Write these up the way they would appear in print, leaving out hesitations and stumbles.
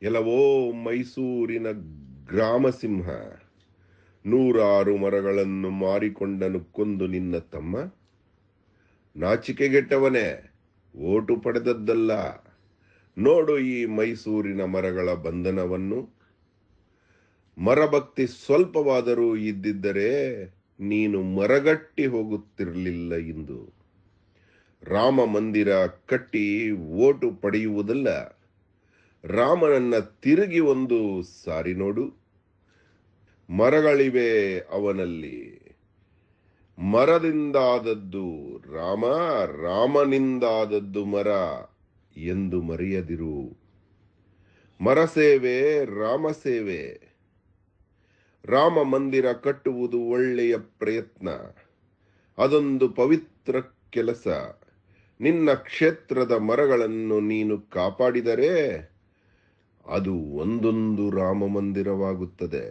ಎಲ್ಲವೋ ಮೈಸೂರಿನ ಗ್ರಾಮಸಿಂಹ, ನೂರಾರು ಮರಗಳನ್ನು ಮಾರಿಕೊಂಡನು ಕೊಂದು ನಿನ್ನ ತಮ್ಮ. ನಾಚಿಕೆಗೆಟ್ಟವನೇ, ಓಟು ಪಡೆದದ್ದಲ್ಲ. ನೋಡು ಈ ಮೈಸೂರಿನ ಮರಗಳ ಬಂಧನವನ್ನು. ಮರಭಕ್ತಿ ಸ್ವಲ್ಪವಾದರೂ ಇದ್ದಿದ್ದರೆ ನೀನು ಮರಗಟ್ಟಿ ಹೋಗುತ್ತಿರಲಿಲ್ಲ ಇಂದು. ರಾಮ ಮಂದಿರ ಕಟ್ಟಿ ಓಟು ಪಡೆಯುವುದಲ್ಲ, ರಾಮನನ್ನ ತಿರುಗಿ ಒಂದು ಸಾರಿ ನೋಡು. ಮರಗಳಿವೆ ಅವನಲ್ಲಿ, ಮರದಿಂದಾದದ್ದು ರಾಮ, ರಾಮನಿಂದಾದದ್ದು ಮರ ಎಂದು ಮರೆಯದಿರು. ಮರಸೇವೆ ರಾಮಸೇವೆ. ರಾಮ ಮಂದಿರ ಕಟ್ಟುವುದು ಒಳ್ಳೆಯ ಪ್ರಯತ್ನ, ಅದೊಂದು ಪವಿತ್ರ ಕೆಲಸ. ನಿನ್ನ ಕ್ಷೇತ್ರದ ಮರಗಳನ್ನು ನೀನು ಕಾಪಾಡಿದರೆ ಅದು ಒಂದೊಂದು ರಾಮ ಮಂದಿರವಾಗುತ್ತದೆ.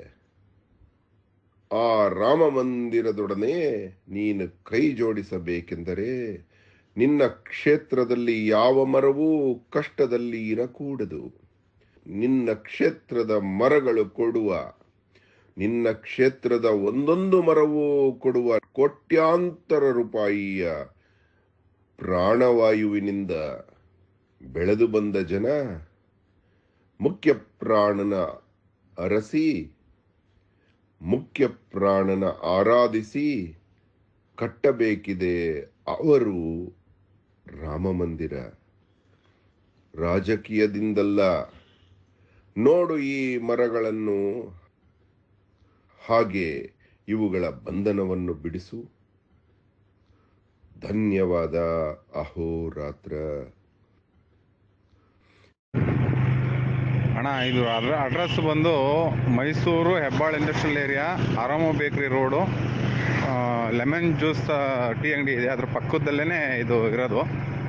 ಆ ರಾಮ ಮಂದಿರದೊಡನೆ ನೀನು ಕೈ ಜೋಡಿಸಬೇಕೆಂದರೆ ನಿನ್ನ ಕ್ಷೇತ್ರದಲ್ಲಿ ಯಾವ ಮರವೂ ಕಷ್ಟದಲ್ಲಿ ಇರಕೂಡದು. ನಿನ್ನ ಕ್ಷೇತ್ರದ ಮರಗಳು ಕೊಡುವ, ನಿನ್ನ ಕ್ಷೇತ್ರದ ಒಂದೊಂದು ಮರವೂ ಕೊಡುವ ಕೋಟ್ಯಾಂತರ ರೂಪಾಯಿಯ ಪ್ರಾಣವಾಯುವಿನಿಂದ ಬೆಳೆದು ಬಂದ ಜನ. ಮುಖ್ಯ ಪ್ರಾಣನ ಅರಸಿ, ಮುಖ್ಯ ಪ್ರಾಣನ ಆರಾಧಿಸಿ ಕಟ್ಟಬೇಕಿದೆ ಅವರು ರಾಮ ಮಂದಿರ. ರಾಜಕೀಯದಿಂದಲ್ಲ. ನೋಡು ಈ ಮರಗಳನ್ನು, ಹಾಗೆ ಇವುಗಳ ಬಂಧನವನ್ನು ಬಿಡಿಸು. ಧನ್ಯವಾದ. ಅಹೋರಾತ್ರ. ಅಣ್ಣ, ಇದು ಅಡ್ರೆಸ್ ಬಂದು ಮೈಸೂರು ಹೆಬ್ಬಾಳ್ ಇಂಡಸ್ಟ್ರಿಯಲ್ ಏರಿಯಾ, ಆರಾಮೋ ಬೇಕ್ರಿ ರೋಡು. ಲೆಮನ್ ಜ್ಯೂಸ್ ಟೀ ಅಂಗಡಿ ಇದೆ, ಅದ್ರ ಪಕ್ಕದಲ್ಲೇ ಇದು ಇರೋದು.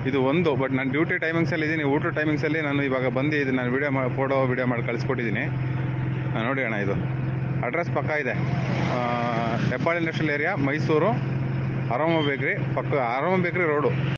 ಇದು ಒಂದು, ಬಟ್ ನಾನು ಡ್ಯೂಟಿ ಟೈಮಿಂಗ್ಸಲ್ಲಿ ಇದ್ದೀನಿ. ಊಟ ಟೈಮಿಂಗ್ಸಲ್ಲಿ ನಾನು ಇವಾಗ ಬಂದು ಇದು ನಾನು ವಿಡಿಯೋ ಮಾಡಿ ಕಳಿಸ್ಕೊಟ್ಟಿದ್ದೀನಿ. ನೋಡಿ ಅಣ್ಣ, ಇದು ಅಡ್ರೆಸ್ ಪಕ್ಕ ಇದೆ. ಹೆಬ್ಬಾಳ್ ಇಂಡಸ್ಟ್ರಿಯಲ್ ಏರಿಯಾ, ಮೈಸೂರು, ಆರಾಮೋ ಬೇಕ್ರಿ ಪಕ್ಕ, ಆರಾಮೋ ಬೇಕ್ರಿ ರೋಡು.